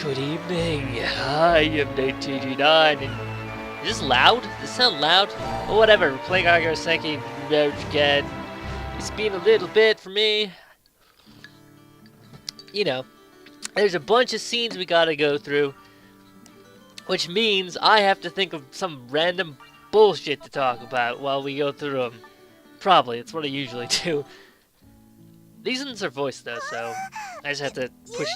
Good evening. I am D.D.D, and is this loud? Does this sound loud? Well, whatever. We're playing Agarest Senki Mariage again. It's been a little bit for me. You know, there's a bunch of scenes we gotta go through, which means I have to think of some random bullshit to talk about while we go through them. Probably. It's what I usually do. These ones are voiced though, so I just have to push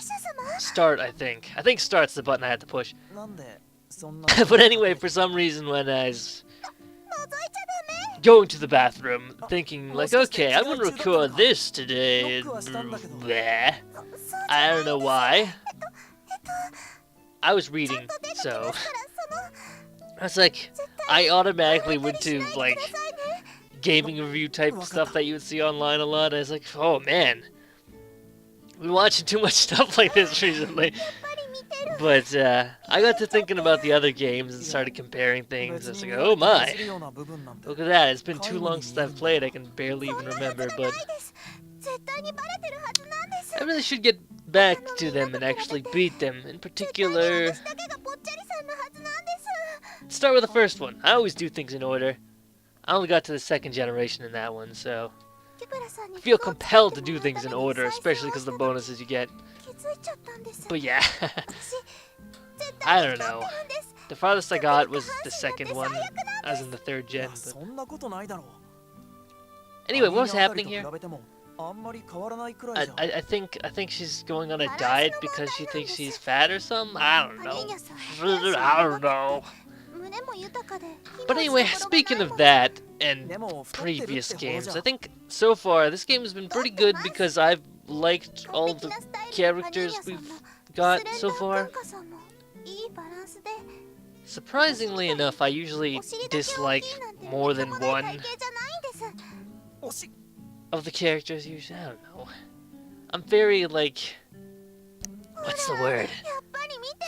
start, I think. I think start's the button I had to push. But anyway, for some reason when I was going to the bathroom, thinking like, okay, I'm gonna record this today, and bleh. I don't know why. I was reading, so I was like, I automatically went to like gaming review type stuff that you would see online a lot. I was like, oh man, we've been watching too much stuff like this recently. But I got to thinking about the other games and started comparing things. I was like, oh my, look at that. It's been too long since I've played. I can barely even remember. But I really should get back to them and actually beat them. In particular, start with the first one. I always do things in order. I only got to the second generation in that one, so I feel compelled to do things in order, especially because of the bonuses you get. But yeah, I don't know. The farthest I got was the second one. I was in the third gen. But anyway, what was happening here? I think she's going on a diet because she thinks she's fat or something. I don't know. I don't know. But anyway, speaking of that and previous games, I think so far this game has been pretty good because I've liked all the characters we've got so far. Surprisingly enough, I usually dislike more than one of the characters usually. I don't know. I'm very, like, what's the word?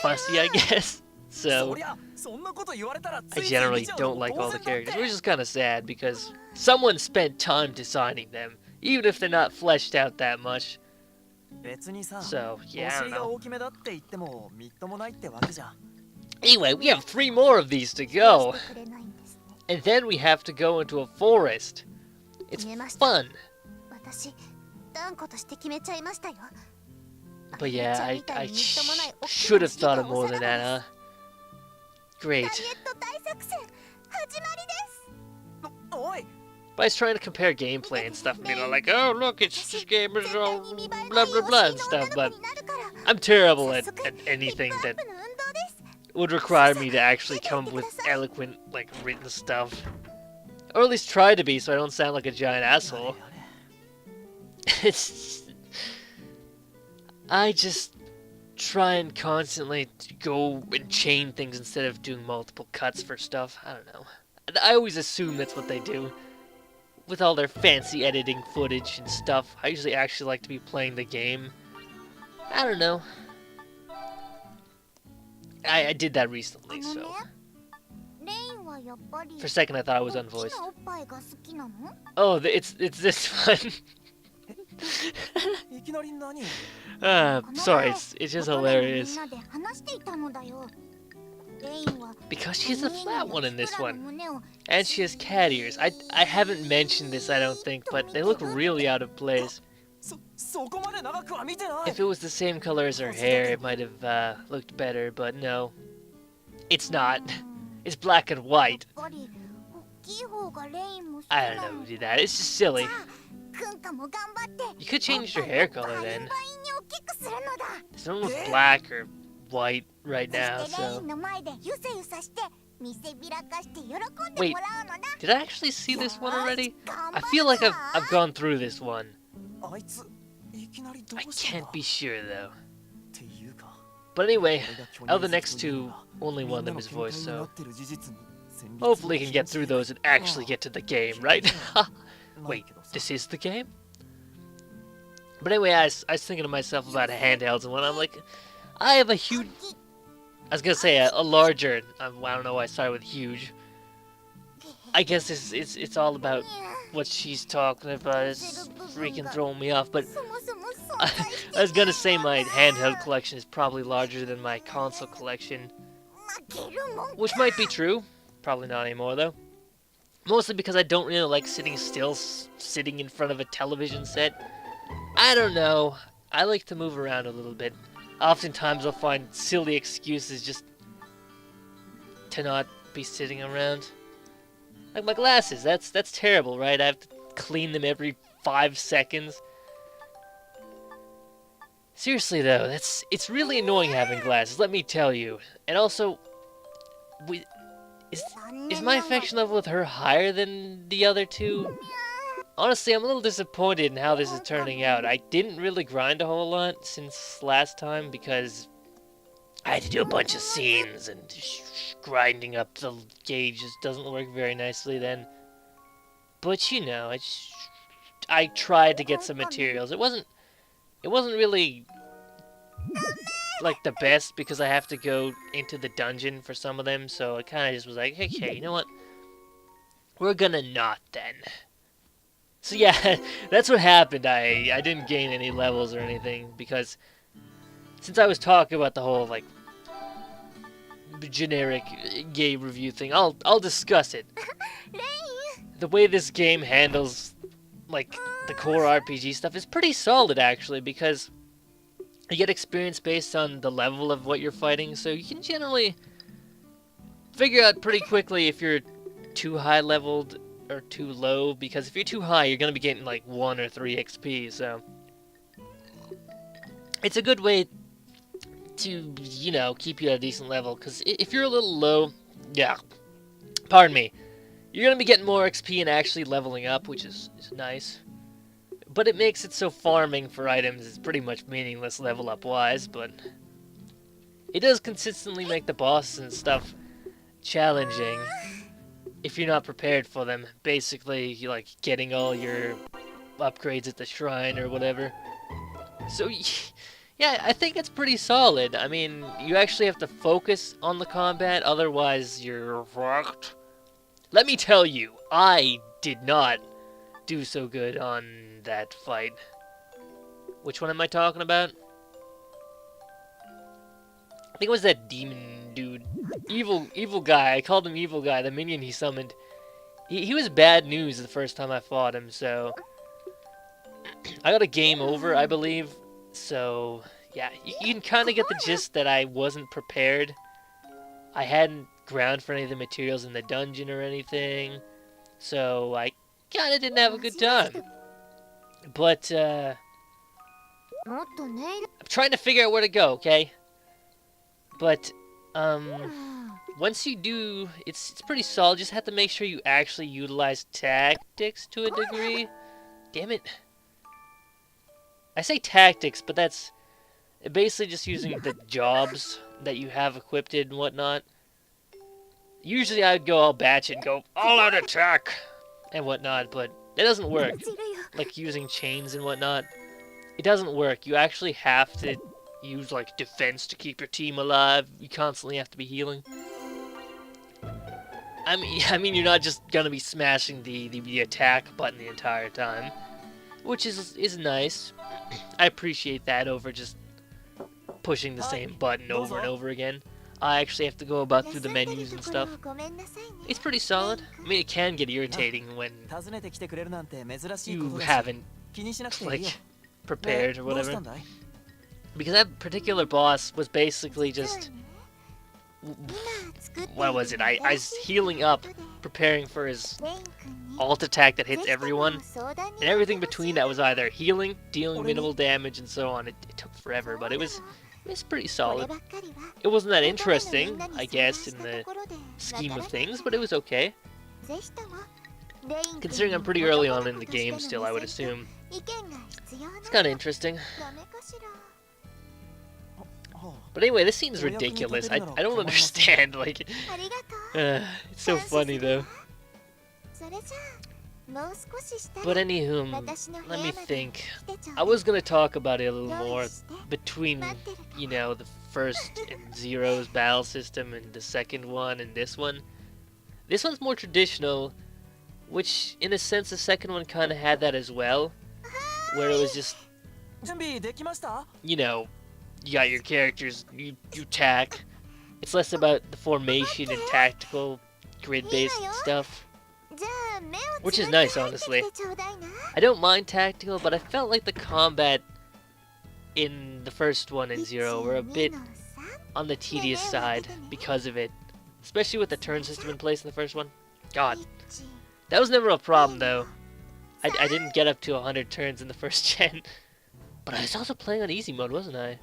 Fussy, I guess. So I generally don't like all the characters, which is kind of sad because someone spent time designing them, even if they're not fleshed out that much. So, yeah, I don't know. Anyway, we have 3 more of these to go. And then we have to go into a forest. It's fun. But yeah, I should have thought of more than that, huh? Great. But I was trying to compare gameplay and stuff, you know, like, oh look, it's this game is all blah blah blah and stuff, but I'm terrible at anything that would require me to actually come up with eloquent, like, written stuff. Or at least try to be, so I don't sound like a giant asshole. I just try and constantly go and chain things instead of doing multiple cuts for stuff. I don't know. I always assume that's what they do. With all their fancy editing footage and stuff, I usually actually like to be playing the game. I don't know. I did that recently, so. For a second I thought I was unvoiced. Oh, it's this one. Sorry, it's just hilarious. Because she's a flat one in this one. And she has cat ears. I haven't mentioned this, I don't think, but they look really out of place. If it was the same color as her hair, it might have looked better, but no. It's not. It's black and white. I don't know who did that. It's just silly. You could change your hair color then. There's no one with black or white right now, so. Wait, did I actually see this one already? I feel like I've gone through this one. I can't be sure though. But anyway, out of the next 2, only one of them is voiced, so hopefully we can get through those and actually get to the game, right? Wait, this is the game? But anyway, I was thinking to myself about handhelds, and when I'm like, I have a huge... I was gonna say a larger... I don't know why I started with huge. I guess it's all about what she's talking about. It's freaking throwing me off, but I was gonna say my handheld collection is probably larger than my console collection, which might be true. Probably not anymore, though. Mostly because I don't really like sitting still, sitting in front of a television set. I don't know. I like to move around a little bit. Oftentimes I'll find silly excuses just to not be sitting around. Like my glasses, that's terrible, right? I have to clean them every 5 seconds. Seriously though, it's really annoying having glasses, let me tell you. And also, is my affection level with her higher than the other two? Honestly, I'm a little disappointed in how this is turning out. I didn't really grind a whole lot since last time because I had to do a bunch of scenes and grinding up the gauge just doesn't work very nicely then. But you know, I tried to get some materials. It wasn't really like the best because I have to go into the dungeon for some of them, so I kind of just was like, okay, you know what? We're gonna not then. So yeah, that's what happened. I didn't gain any levels or anything because since I was talking about the whole like generic game review thing, I'll discuss it. The way this game handles like the core RPG stuff is pretty solid actually because you get experience based on the level of what you're fighting, so you can generally figure out pretty quickly if you're too high leveled or too low, because if you're too high, you're going to be getting like 1 or 3 XP, so it's a good way to, you know, keep you at a decent level, because if you're a little low, yeah, pardon me, you're going to be getting more XP and actually leveling up, which is nice. But it makes it so farming for items is pretty much meaningless level up wise, but it does consistently make the bosses and stuff challenging if you're not prepared for them. Basically, you like getting all your upgrades at the shrine or whatever. So yeah, I think it's pretty solid. I mean, you actually have to focus on the combat, otherwise you're fucked. Let me tell you, I did not do so good on that fight. Which one am I talking about? I think it was that demon dude. Evil guy. I called him evil guy, the minion he summoned. He was bad news the first time I fought him, so I got a game over, I believe. So, yeah, you can kind of get the gist that I wasn't prepared. I hadn't ground for any of the materials in the dungeon or anything, so I kind of didn't have a good time. But, I'm trying to figure out where to go, okay? But, once you do, it's pretty solid. Just have to make sure you actually utilize tactics to a degree. Damn it. I say tactics, but that's basically just using the jobs that you have equipped and whatnot. Usually I'd go all batch and go all out attack and whatnot, but that doesn't work. Like using chains and whatnot. It doesn't work. You actually have to use like defense to keep your team alive. You constantly have to be healing. I mean, you're not just gonna be smashing the attack button the entire time, which is nice. I appreciate that over just pushing the same button over and over again. I actually have to go about through the menus and stuff. It's pretty solid. I mean, it can get irritating when you haven't like prepared or whatever. Because that particular boss was basically just, what was it? I was healing up, preparing for his alt attack that hits everyone, and everything between that was either healing, dealing minimal damage, and so on. It took forever, but it was pretty solid. It wasn't that interesting, I guess, in the scheme of things, but it was okay. Considering I'm pretty early on in the game still, I would assume. It's kind of interesting. But anyway, this scene's ridiculous. I don't understand, like, it's so funny though. But anywho, let me think. I was gonna talk about it a little more between, you know, the first and Zero's battle system and the second one and this one. This one's more traditional, which in a sense the second one kind of had that as well, where it was just you know, you got your characters, you tack. It's less about the formation and tactical grid-based stuff, which is nice, honestly. I don't mind tactical, but I felt like the combat in the first one in Zero were a bit on the tedious side because of it, especially with the turn system in place in the first one. God, that was never a problem though. I didn't get up to 100 turns in the first gen, but I was also playing on easy mode, wasn't I?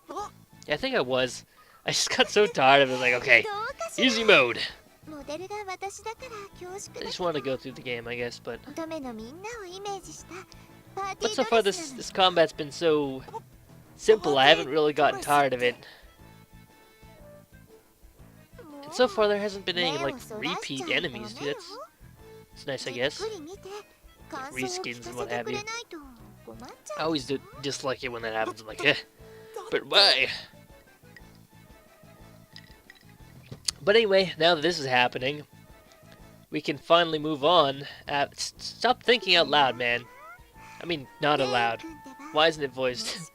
Yeah, I think I was. I just got so tired of it, like, okay, easy mode. I just wanted to go through the game, I guess, but so far this combat's been so simple, I haven't really gotten tired of it. And so far there hasn't been any, like, repeat enemies, dude. It's nice, I guess. Like, reskins and what have you. I always dislike it when that happens. I'm like, eh, but why? But anyway, now that this is happening, we can finally move on. Stop thinking out loud, man. I mean, not aloud. Why isn't it voiced?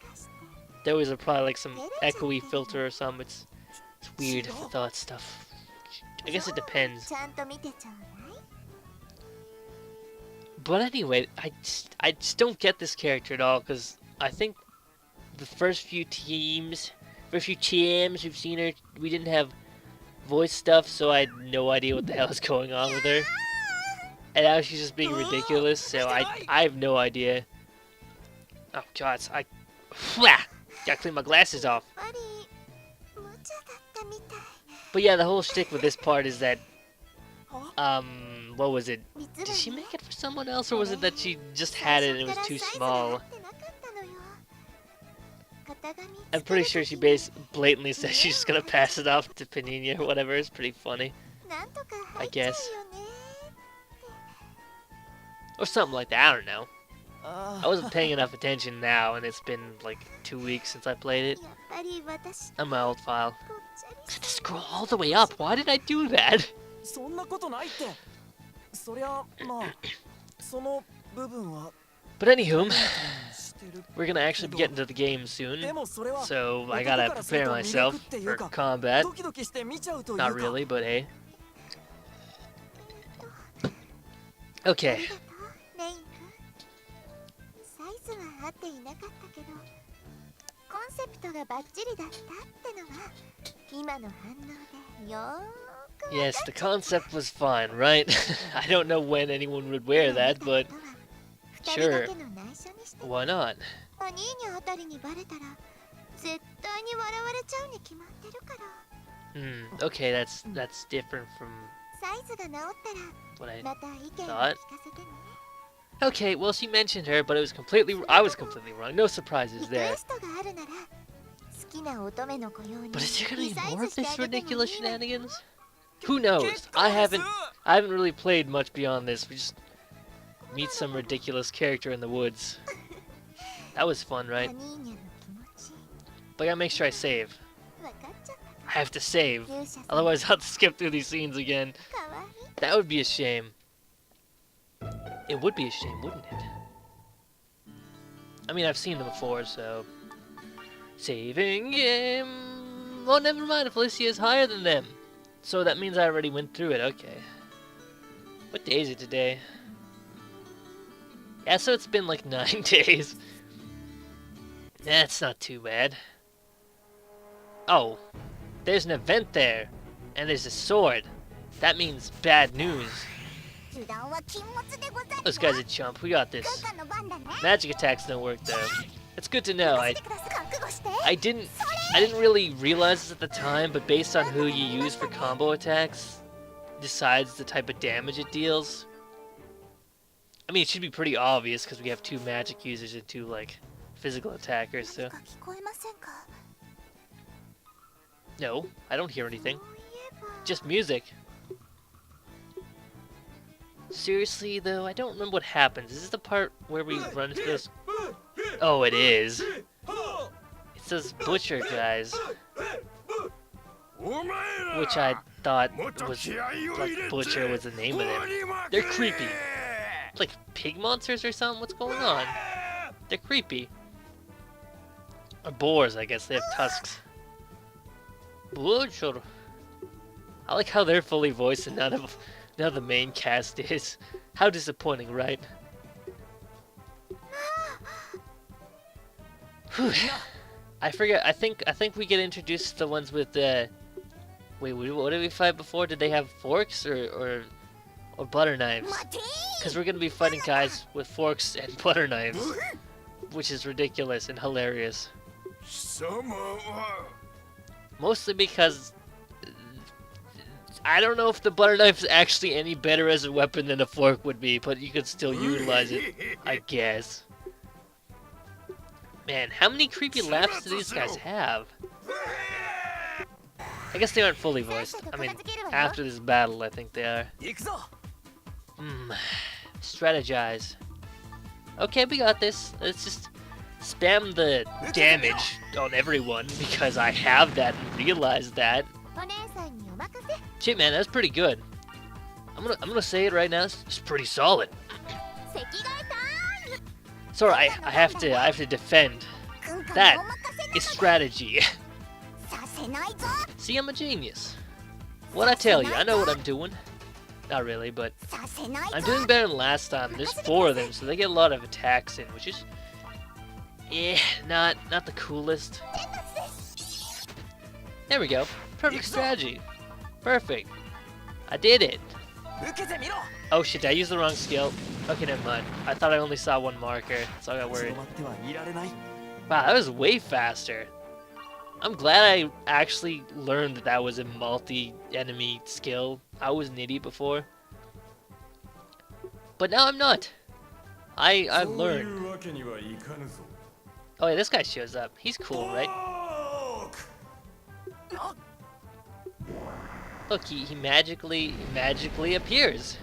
There was probably like some echoey filter or something. It's weird with all that stuff. I guess it depends. But anyway, I just don't get this character at all, because I think the first few times we've seen her, we didn't have voice stuff, so I had no idea what the hell is going on with her. And now she's just being ridiculous, so I have no idea. Oh god, gotta clean my glasses off. But yeah, the whole shtick with this part is that, what was it? Did she make it for someone else, or was it that she just had it and it was too small? I'm pretty sure she blatantly says she's just gonna pass it off to Panina or whatever. It's pretty funny, I guess. Or something like that, I don't know. I wasn't paying enough attention now, and it's been like 2 weeks since I played it. On my old file. I had to scroll all the way up. Why did I do that? But anywho, we're gonna actually be getting to the game soon, so I gotta prepare myself for combat. Not really, but hey. Okay. Yes, the concept was fine, right? I don't know when anyone would wear that, but sure. Why not? Okay, that's different from what I thought. Okay, well, she mentioned her, but I was completely wrong. No surprises there. But is there gonna be more of this ridiculous shenanigans? Who knows? I haven't really played much beyond this. We just meet some ridiculous character in the woods. That was fun, right? But I gotta make sure I save. I have to save, otherwise I'll have to skip through these scenes again. That would be a shame. It would be a shame, wouldn't it? I mean, I've seen them before, so... Saving game! Oh, never mind, Felicia is higher than them. So that means I already went through it, okay. What day is it today? Yeah, so it's been like 9 days. That's not too bad. Oh, there's an event there, and there's a sword. That means bad news. This guy's a chump. We got this. Magic attacks don't work though. It's good to know. I didn't really realize this at the time, but based on who you use for combo attacks, decides the type of damage it deals. I mean, it should be pretty obvious because we have 2 magic users and 2 like physical attackers. So. No, I don't hear anything. Just music. Seriously, though, I don't remember what happens. Is this the part where we run into those... Oh, it is. It's those butcher guys. Which I thought was... like, butcher was the name of them. They're creepy. Like, pig monsters or something? What's going on? They're creepy. Or boars, I guess. They have tusks. Butcher. I like how they're fully voiced and none of the main cast is. How disappointing, right? Whew. I forget. I think we get introduced to the ones with the. Wait, what did we fight before? Did they have forks or butter knives? Because we're gonna be fighting guys with forks and butter knives, which is ridiculous and hilarious. Mostly because I don't know if the butter knife is actually any better as a weapon than a fork would be, but you could still utilize it, I guess. Man, how many creepy laughs do these guys have? I guess they aren't fully voiced. I mean, after this battle, I think they are. Strategize. Okay, we got this. Let's just spam the damage on everyone because I have that and realize that. Shit, man, that's pretty good. I'm gonna say it right now. It's pretty solid. Sorry, I have to defend. That is strategy. See, I'm a genius. What'd I tell you? I know what I'm doing. Not really, but I'm doing better than last time. There's 4 of them, so they get a lot of attacks in, which is not the coolest. There we go. Perfect strategy. Perfect. I did it. Oh shit, I used the wrong skill. Okay, never mind. I thought I only saw 1 marker, so I got worried. Wow, that was way faster. I'm glad I actually learned that was a multi-enemy skill. I was an idiot before. But now I'm not. I learned. Oh yeah, this guy shows up. He's cool, right? Look, he magically appears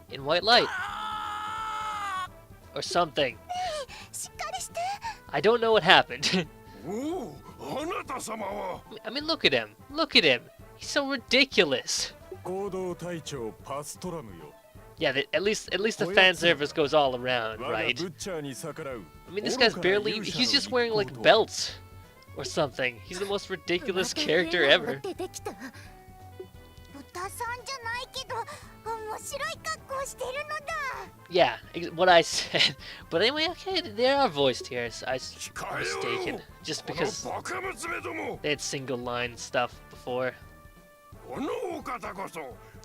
in white light. Or something. I don't know what happened. I mean, look at him. Look at him. He's so ridiculous. Yeah, at least the fan service goes all around, right? I mean, this guy's barely. He's just wearing like belts or something. He's the most ridiculous character ever. Yeah, what I said. But anyway, okay, they are voiced here. So I'm mistaken. Just because they had single line stuff before.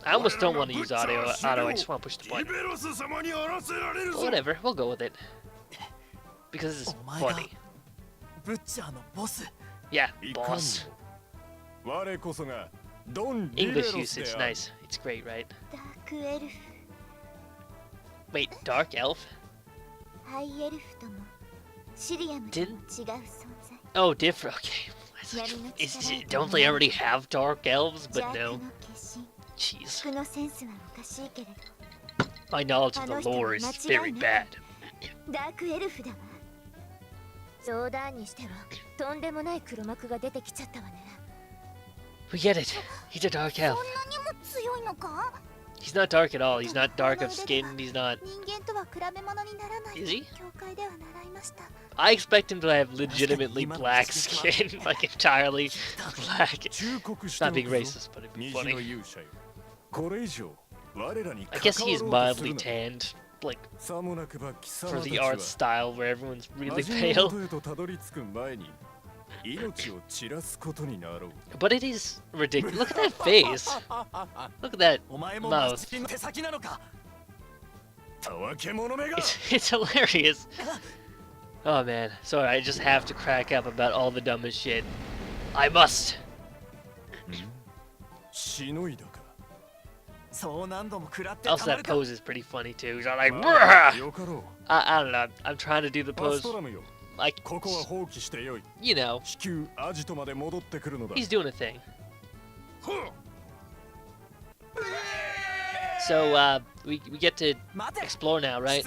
I almost don't want to use auto. I just want to push the button. But whatever, we'll go with it. Because it's funny. Yeah, boss. English usage, nice. It's great, right? Wait, Dark Elf? Didn't? Oh, different. Okay. Don't they already have Dark Elves? But no. Jeez. My knowledge of the lore is very bad. We get it. He's a dark elf. He's not dark at all. He's not dark of skin. He's not. Is he? I expect him to have legitimately black skin, like entirely black. Not being racist, but it'd be funny. I guess he is mildly tanned, like for the art style where everyone's really pale. But it is ridiculous. Look at that face. Look at that mouth. It's hilarious. Oh man, sorry, I just have to crack up about all the dumbest shit. I must. Also, that pose is pretty funny too. He's all like, bruh! I don't know. I'm trying to do the pose. Like, you know, he's doing a thing. So, we get to explore now, right?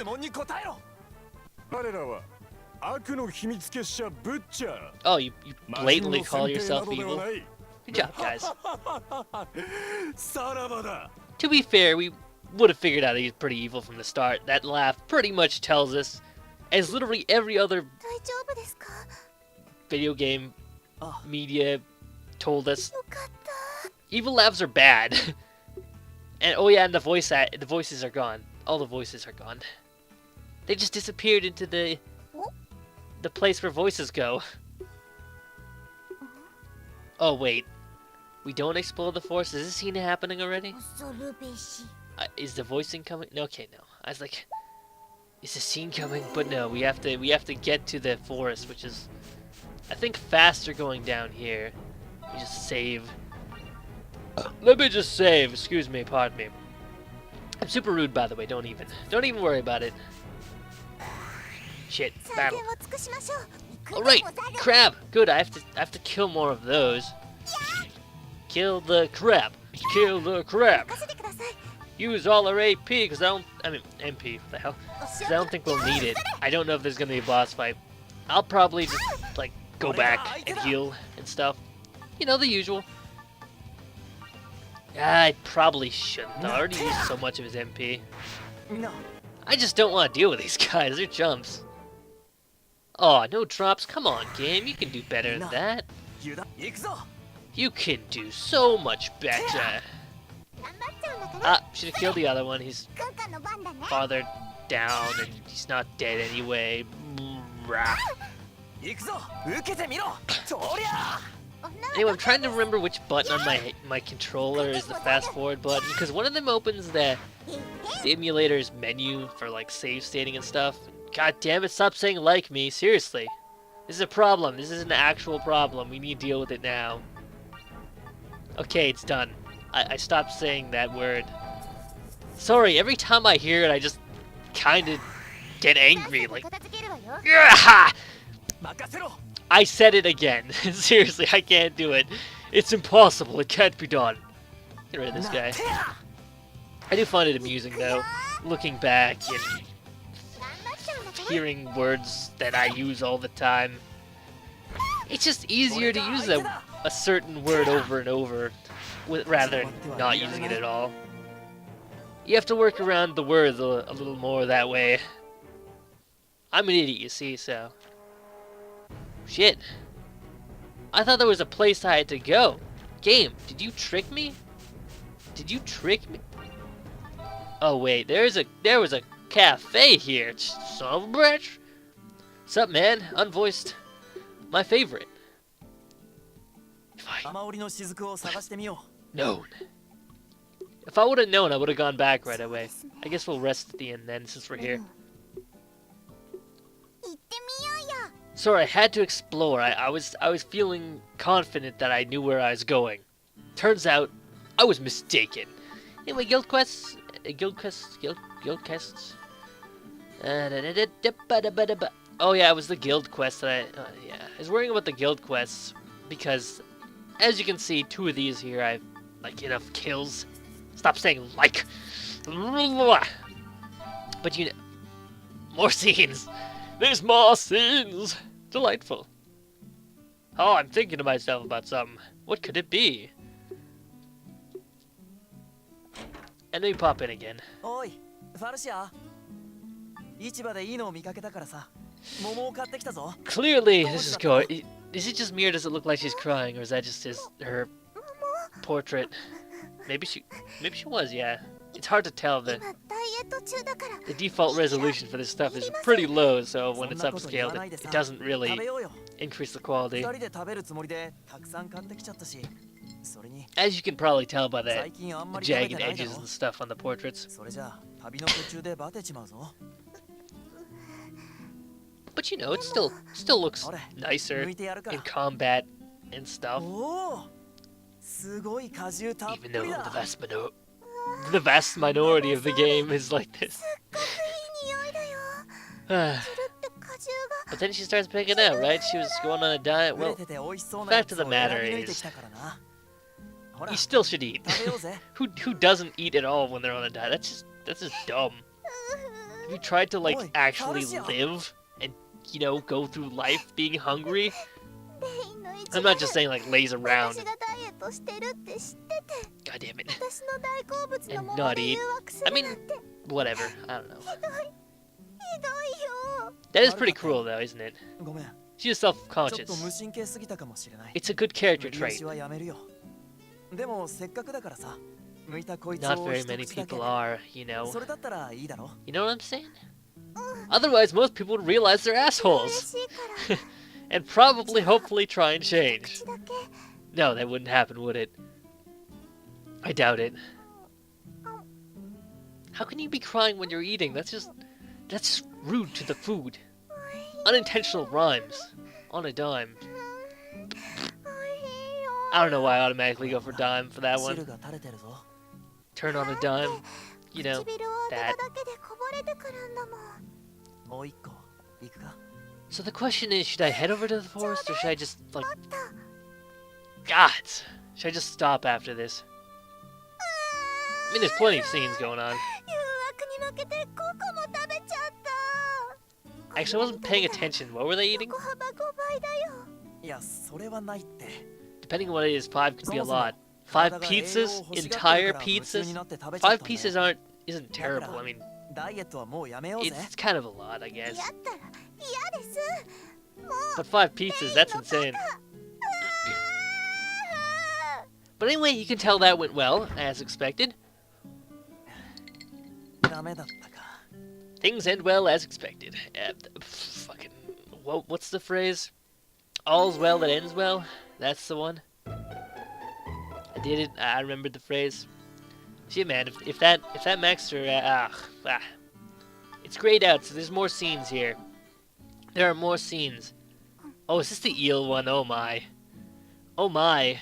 Oh, you blatantly call yourself evil? Good job, guys. To be fair, we would have figured out he's pretty evil from the start. That laugh pretty much tells us, as literally every other video game media told us. Evil labs are bad. And oh yeah, and the voices are gone. All the voices are gone. They just disappeared into the place where voices go. Oh wait, we don't explore the forest. Is this scene happening already? Is the voicing coming? No, okay, no. I was like, is the scene coming? But no, we have to get to the forest, which is, I think, faster going down here. We just save. Let me just save. Excuse me, pardon me. I'm super rude, by the way. Don't even worry about it. Shit, battle. All right, crab. Good. I have to kill more of those. Kill the crab. Kill the crab. Use all our AP, because MP, what the hell? Because I don't think we'll need it. I don't know if there's going to be a boss fight. I'll probably just, like, go back and heal and stuff. You know, the usual. I probably shouldn't. I already used so much of his MP. I just don't want to deal with these guys. They're chumps. Oh, no drops. Come on, game. You can do better than that. You can do so much better. Ah, should have killed the other one. He's farther down and he's not dead anyway. Anyway, I'm trying to remember which button on my controller is the fast forward button, because one of them opens the emulator's menu for like save stating and stuff. God damn it, stop saying like me, seriously. This is a problem. This is an actual problem. We need to deal with it now. Okay, it's done. I stopped saying that word. Sorry, every time I hear it, I just kind of get angry, like, yeah! I said it again. Seriously, I can't do it. It's impossible. It can't be done. Get rid of this guy. I do find it amusing, though, looking back and hearing words that I use all the time. It's just easier to use a certain word over and over, rather than not using it at all. You have to work around the words a little more that way. I'm an idiot, you see, so... Shit. I thought there was a place I had to go. Game, did you trick me? Did you trick me? Oh wait, there was a cafe here. Son of a bitch. Sup, man? Unvoiced. My favorite. If I known. If I would have known, I would have gone back right away. I guess we'll rest at the end then, since we're here. Sorry, I had to explore. I was feeling confident that I knew where I was going. Turns out, I was mistaken. Anyway, guild quests. Oh yeah, it was the guild quest that yeah. I was worrying about the guild quests because, as you can see, 2 of these here, I've like enough kills. Stop saying like. But you know, more scenes. There's more scenes. Delightful. Oh, I'm thinking to myself about something. What could it be? And then you pop in again. Clearly, this is going. Is it just me, or does it look like she's crying, or is that just her portrait? Maybe she was, yeah. It's hard to tell. The default resolution for this stuff is pretty low, so when it's upscaled, it doesn't really increase the quality. As you can probably tell by the jagged edges and stuff on the portraits. But you know, it still looks nicer in combat and stuff. Even though the vast minority of the game is like this. But then she starts picking out, right? She was going on a diet. Well, the fact of the matter is, you still should eat. Who doesn't eat at all when they're on a diet? That's just dumb. Have you tried to like actually live and, you know, go through life being hungry? I'm not just saying like laze around. God damn it. And not eat. I mean, whatever. I don't know. That is pretty cruel though, isn't it? She's self-conscious. It's a good character trait. Not very many people are, you know. You know what I'm saying? Otherwise, most people would realize they're assholes. And probably, hopefully, try and change. No, that wouldn't happen, would it? I doubt it. How can you be crying when you're eating? That's just rude to the food. Unintentional rhymes. On a dime. I don't know why I automatically go for dime for that one. Turn on a dime. You know, that. So the question is, should I head over to the forest or should I just, like... God! Should I just stop after this? I mean, there's plenty of scenes going on. Actually, I wasn't paying attention. What were they eating? Depending on what it is, 5 could be a lot. 5 pizzas? Entire pizzas? 5 pieces isn't terrible. I mean, it's kind of a lot, I guess. But 5 pizzas, that's insane. But anyway, you can tell that went well, as expected. Things end well as expected. Fucking... What's the phrase? All's well that ends well? That's the one. I did it. I remembered the phrase. Shit, man. If that maxed her... It's grayed out, so there's more scenes here. There are more scenes. Oh, is this the eel one? Oh my. Oh my.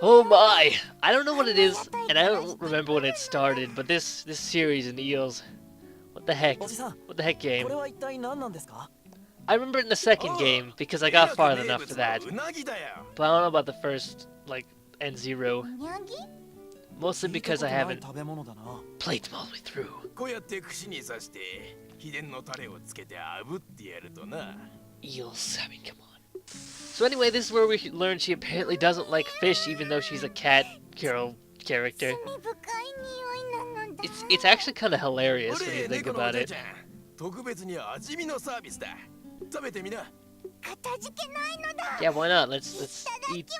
Oh my! I don't know what it is, and I don't remember when it started, but this series in Eels... What the heck? What the heck game? I remember it in the second game, because I got far enough for that. But I don't know about the first, like, N0. Mostly because I haven't played them all the way through. Eels, I mean, come on. So anyway, this is where we learn she apparently doesn't like fish, even though she's a cat girl character. It's actually kind of hilarious when you think about it. Yeah, why not? Let's eat.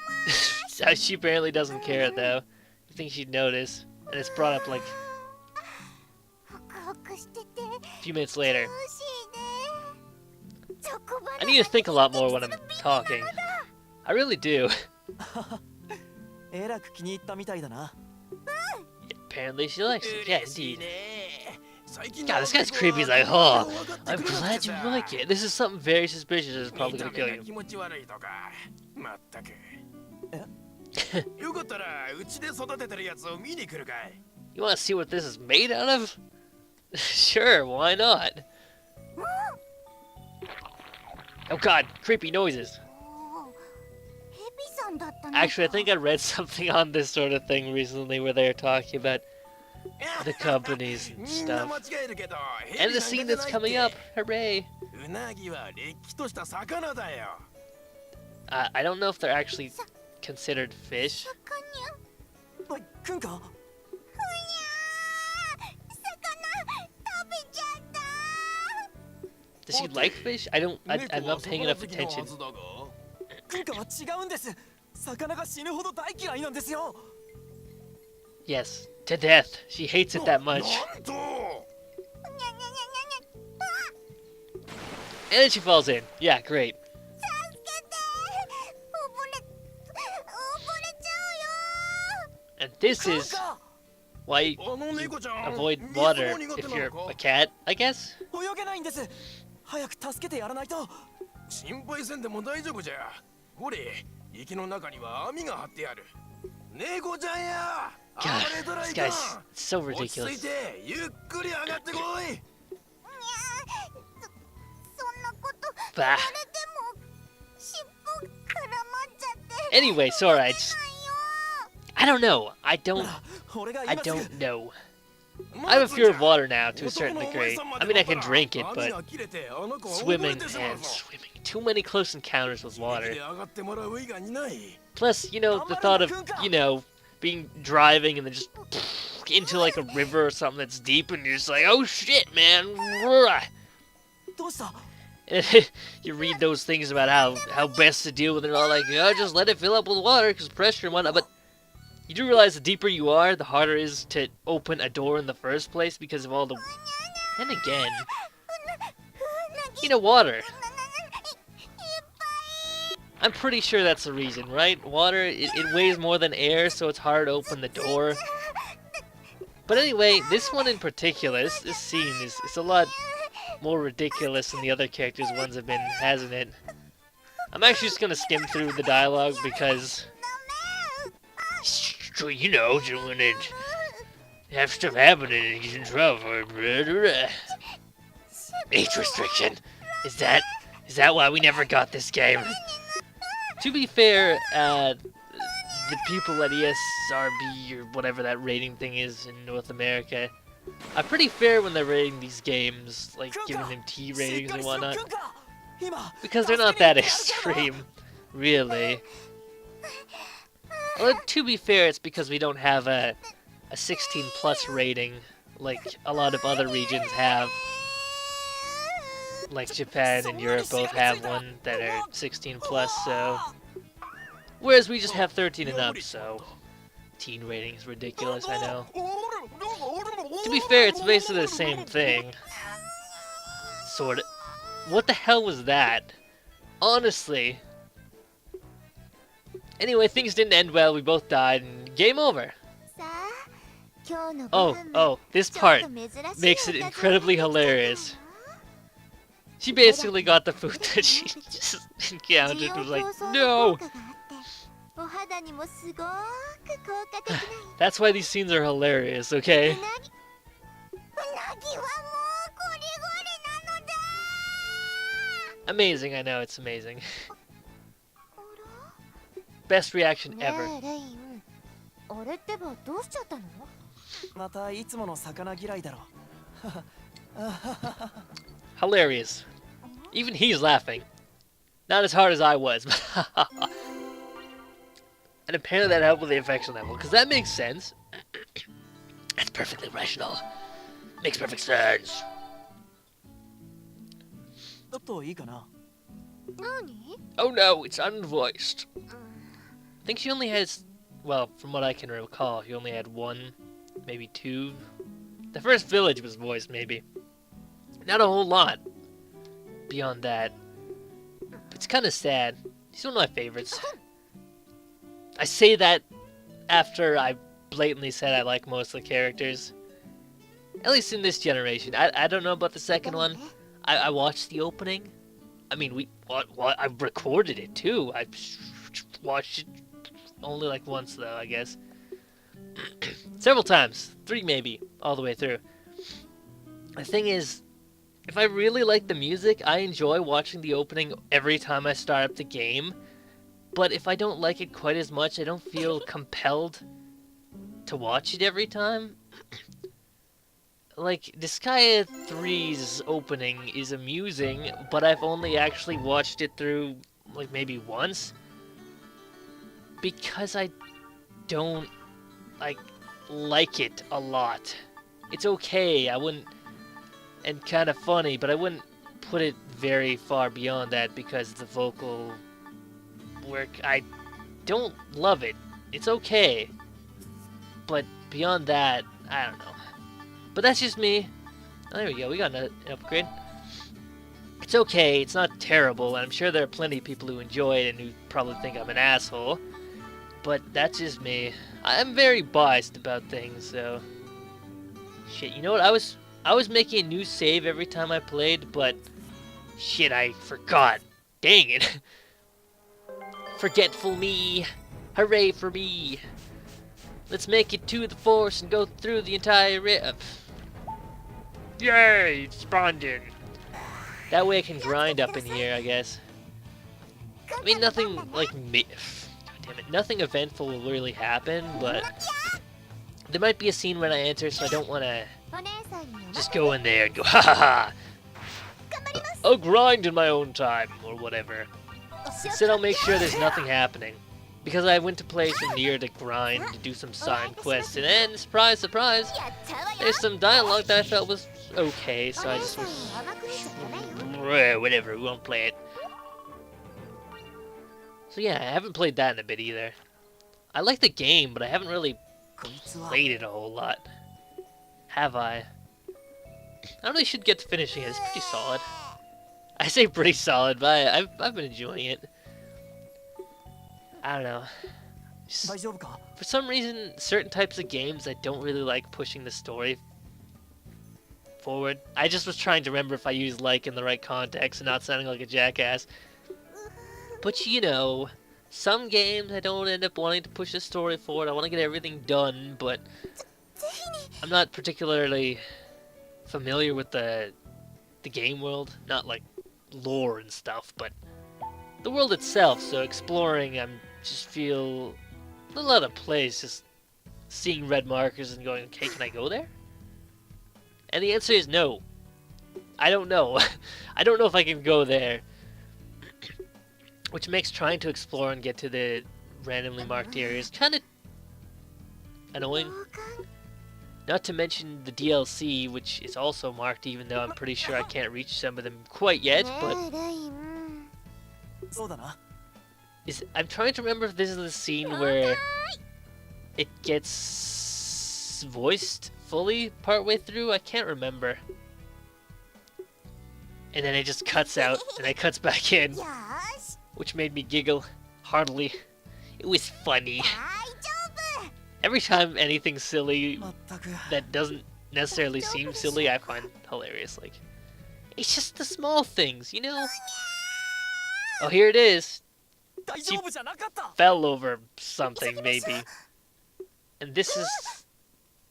She apparently doesn't care though. I think she'd notice, and it's brought up like a few minutes later. I need to think a lot more when I'm talking. I really do. Apparently she likes it. Yeah, indeed. God, this guy's creepy. He's like, oh, I'm glad you like it. This is something very suspicious that's probably gonna kill you. You wanna see what this is made out of? Sure, why not? Oh god, creepy noises. Actually, I think I read something on this sort of thing recently where they were talking about the companies and stuff. And the scene that's coming up, hooray! I don't know if they're actually considered fish. Does she like fish? I'm not paying enough attention. Yes, to death. She hates it that much. And then she falls in. Yeah, great. And this is why you avoid water if you're a cat, I guess? God, this guy's so ridiculous. Bah. Anyway, sorry, I don't know. I don't know. I have a fear of water now, to a certain degree. I mean, I can drink it, but swimming. Too many close encounters with water. Plus, you know, the thought of, you know, driving and then just walk into like a river or something that's deep, and you're just like, oh shit, man. And you read those things about how best to deal with it, and all like, oh, just let it fill up with water because pressure and whatnot. But you do realize the deeper you are, the harder it is to open a door in the first place because of all the. And again, water. I'm pretty sure that's the reason, right? Water, it weighs more than air, so it's hard to open the door. But anyway, this one in particular, this scene is a lot more ridiculous than the other characters' ones have been, hasn't it? I'm actually just gonna skim through the dialogue because, when it have stuff happening and he's in trouble. Age restriction. Is that why we never got this game? To be fair, the people at ESRB or whatever that rating thing is in North America are pretty fair when they're rating these games, like giving them T ratings and whatnot, because they're not that extreme, really. Although, to be fair, it's because we don't have a 16 plus rating like a lot of other regions have. Like Japan and Europe both have one that are 16 plus, so. Whereas we just have 13 and up, so. Teen rating is ridiculous, I know. To be fair, it's basically the same thing. Sorta. What the hell was that? Honestly. Anyway, things didn't end well, we both died, and game over. Oh, this part makes it incredibly hilarious. She basically got the food that she just encountered and was like, no! That's why these scenes are hilarious, okay? Amazing, I know, it's amazing. Best reaction ever. Hilarious. Even he's laughing. Not as hard as I was. And apparently that helped with the infection level, because that makes sense. That's perfectly rational. Makes perfect sense. Oh no, it's unvoiced. I think she only has, well, from what I can recall, he only had one, maybe two. The first village was voiced, maybe. Not a whole lot beyond that. It's kind of sad. He's one of my favorites. I say that after I blatantly said I like most of the characters. At least in this generation. I don't know about the second one. I watched the opening. I mean, I recorded it too. I watched it only like once though, I guess. Several times. 3 maybe, all the way through. The thing is, if I really like the music, I enjoy watching the opening every time I start up the game. But if I don't like it quite as much, I don't feel compelled to watch it every time. Like, Disgaea 3's opening is amusing, but I've only actually watched it through, like, maybe once. Because I don't, like it a lot. It's okay, I wouldn't, and kind of funny, but I wouldn't put it very far beyond that because the vocal work, I don't love it. It's okay. But beyond that, I don't know. But that's just me. Oh, there we go, we got an upgrade. It's okay, it's not terrible, and I'm sure there are plenty of people who enjoy it and who probably think I'm an asshole. But that's just me. I'm very biased about things, so... Shit, you know what? I was making a new save every time I played, but... Shit, I forgot. Dang it. Forgetful me. Hooray for me. Let's make it to the force and go through the entire Yay! It spawned in. That way I can grind up in here, I guess. I mean, nothing like damn it, nothing eventful will really happen, but there might be a scene when I enter, so I don't want to just go in there and go, ha ha ha! I'll grind in my own time, or whatever. Instead, I'll make sure there's nothing happening. because I went to play some Nier to grind, to do some side quests, and then, surprise, surprise, there's some dialogue that I felt was okay, so I just was, whatever, we won't play it. So yeah, I haven't played that in a bit either. I like the game, but I haven't really played it a whole lot. Have I? I really should get to finishing it. It's pretty solid. I say pretty solid, but I've been enjoying it. I don't know. For some reason, certain types of games, I don't really like pushing the story forward. I just was trying to remember if I used like in the right context and not sounding like a jackass. But you know, some games I don't end up wanting to push the story forward. I want to get everything done, but I'm not particularly familiar with the game world. Not like lore and stuff, but the world itself. So exploring, I'm just feel a little out of place, just seeing red markers and going, okay, can I go there? And the answer is no. I don't know. I don't know if I can go there. Which makes trying to explore and get to the randomly marked areas kind of annoying. Not to mention the DLC, which is also marked, even though I'm pretty sure I can't reach some of them quite yet, but... I'm trying to remember if this is the scene where it gets voiced fully partway through. I can't remember. And then it just cuts out, and it cuts back in. Which made me giggle heartily. It was funny. Every time anything silly that doesn't necessarily seem silly, I find hilarious. Like, it's just the small things, you know? Oh, here it is. She fell over something, maybe. And this is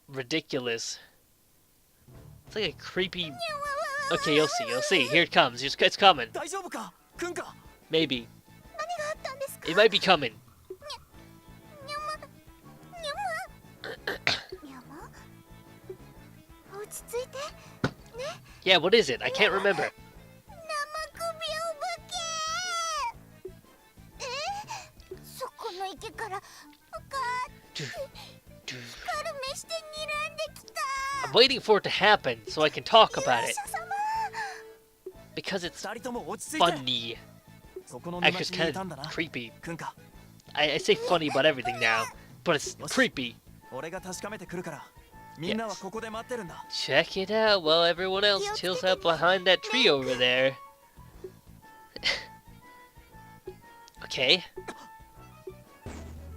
ridiculous. It's like a creepy... Okay, you'll see. Here it comes. It's coming. Maybe. It might be coming. Yeah, what is it? I can't remember. I'm waiting for it to happen so I can talk about it. Because it's funny. Actually, it's kind of creepy. I say funny about everything now, but it's creepy. Yes. Check it out while everyone else chills out behind that tree over there. Okay.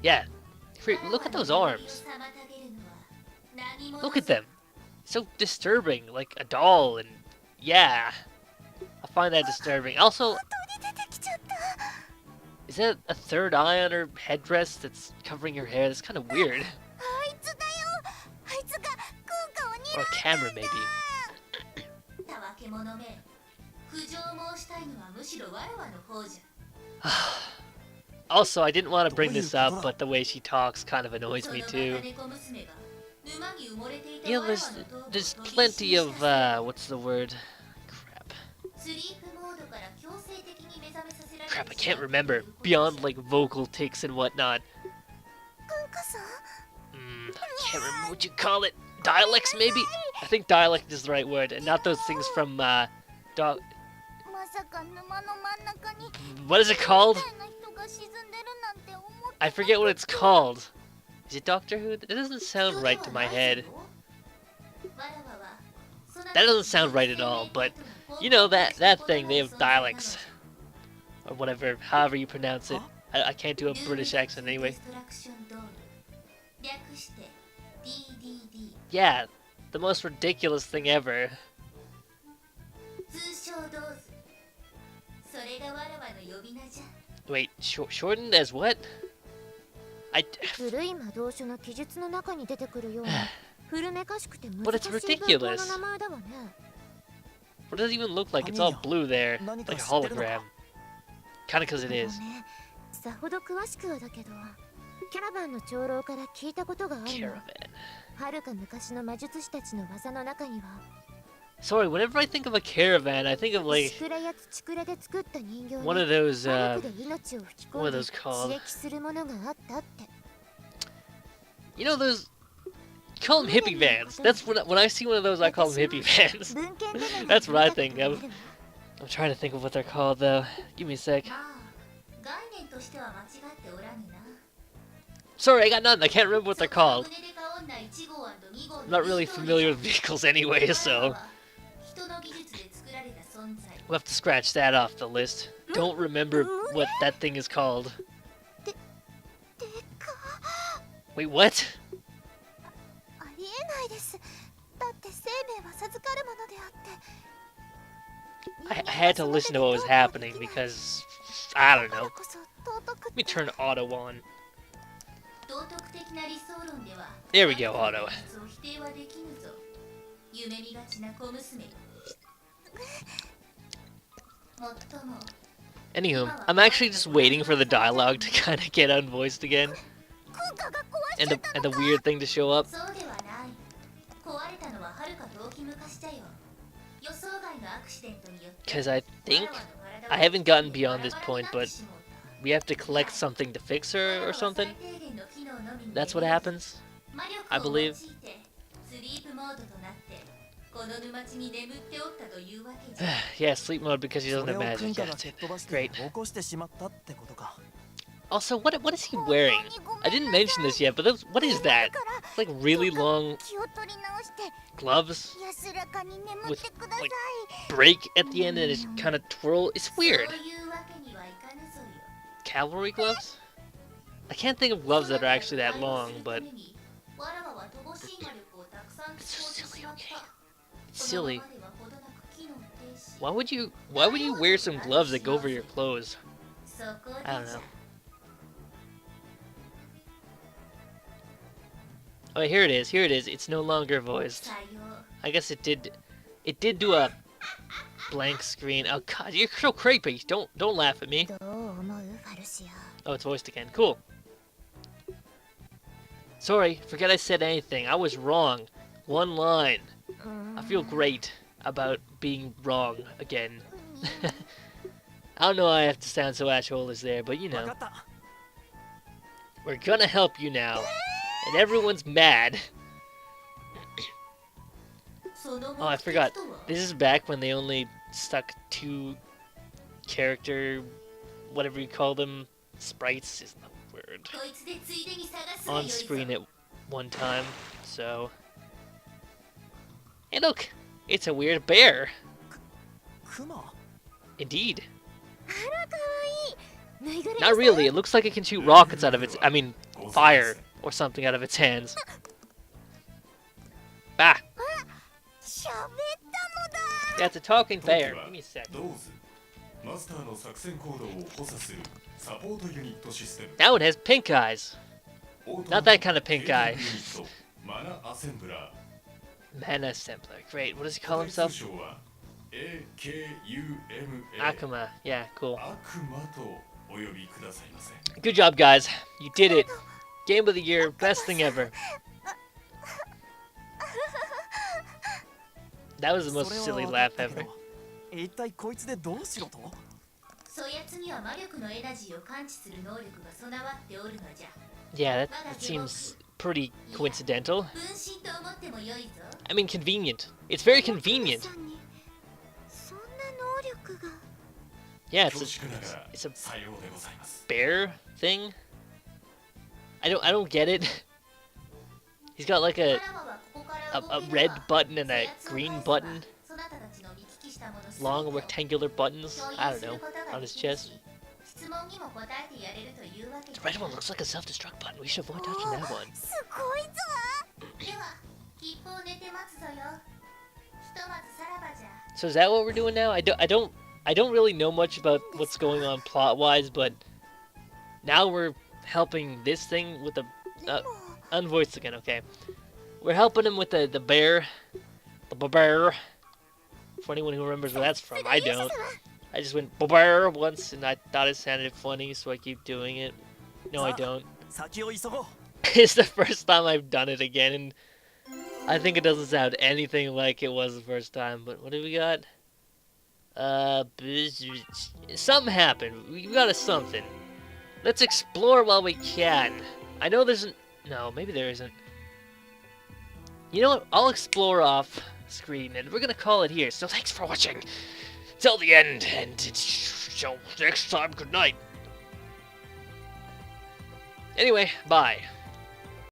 Yeah. Look at those arms. Look at them. So disturbing, like a doll, and yeah. I find that disturbing. Also, is that a third eye on her headdress that's covering her hair? That's kind of weird. Or a camera, maybe. Also, I didn't want to bring this up, but the way she talks kind of annoys me too. You know, there's plenty of, what's the word? Crap, I can't remember. Beyond, like, vocal tics and whatnot. I can't remember what you call it. Dialects, maybe? I think dialect is the right word, and not those things from, what is it called? I forget what it's called. Is it Doctor Who? It doesn't sound right to my head. That doesn't sound right at all, but, you know, that thing, they have dialects. Or whatever, however you pronounce it. I can't do a British accent anyway. Yeah, the most ridiculous thing ever. Wait, shortened as what? But it's ridiculous. What does it even look like? It's all blue there, like a hologram. Kinda cause it is. Caravan. Sorry, whenever I think of a caravan, I think of like one of those what are those called? You know those, call them hippie vans. That's when I see one of those, I call them hippie vans. That's what I think of. I'm trying to think of what they're called though. Give me a sec. Sorry, I got nothing. I can't remember what they're called. I'm not really familiar with vehicles anyway, so we'll have to scratch that off the list. Don't remember what that thing is called. Wait, what? I had to listen to what was happening because, I don't know. Let me turn auto on. There we go, auto. Anywho, I'm actually just waiting for the dialogue to kind of get unvoiced again. And the weird thing to show up. Because I think, I haven't gotten beyond this point, but we have to collect something to fix her or something. That's what happens, I believe. Yeah, sleep mode because he doesn't have magic. Yeah, that's it. Great. Also, what is he wearing? I didn't mention this yet, but what is that? It's like really long gloves with like break at the end and it's kind of twirl. It's weird. Cavalry gloves? I can't think of gloves that are actually that long, but it's so silly. Okay, it's silly. Why would you wear some gloves that go over your clothes? I don't know. Oh, here it is. Here it is. It's no longer voiced. I guess it did do a blank screen. Oh God, you're so creepy. Don't laugh at me. Oh, it's voiced again. Cool. Sorry, forget I said anything. I was wrong. One line. I feel great about being wrong again. I don't know why I have to sound so assholeish there, but you know. We're gonna help you now. And everyone's mad. Oh, I forgot. This is back when they only stuck 2 character, whatever you call them, sprites isn't the word, on screen at one time, so. Hey look! It's a weird bear! Indeed. Not really, it looks like it can shoot rockets out of its, fire or something out of its hands. Bah! Yeah, it's a talking bear. Give me a sec. Now it has pink eyes. Not that kind of pink eye. Mana assembler. Great. What does he call himself? A-KUMA. Yeah, cool. Good job, guys. You did it. Game of the year. Best thing ever. That was the most silly laugh ever. Yeah, that seems pretty coincidental. I mean, convenient. It's very convenient. Yeah, it's a bear thing. I don't get it. He's got like a red button and a green button. Long rectangular buttons. I don't know. On his chest. The red one looks like a self-destruct button. We should avoid touching that one. So is that what we're doing now? I don't really know much about what's going on plot-wise, but now we're helping this thing with the unvoiced again. Okay, we're helping him with the bear, the bear. For anyone who remembers where that's from, I don't. I just went bear once, and I thought it sounded funny, so I keep doing it. No, I don't. It's the first time I've done it again, and I think it doesn't sound anything like it was the first time, but what do we got? Something happened. We got a something. Let's explore while we can. I know there's an... No, maybe there isn't. You know what? I'll explore off screen, and we're gonna call it here. So thanks for watching till the end, and till next time, good night. Anyway, bye.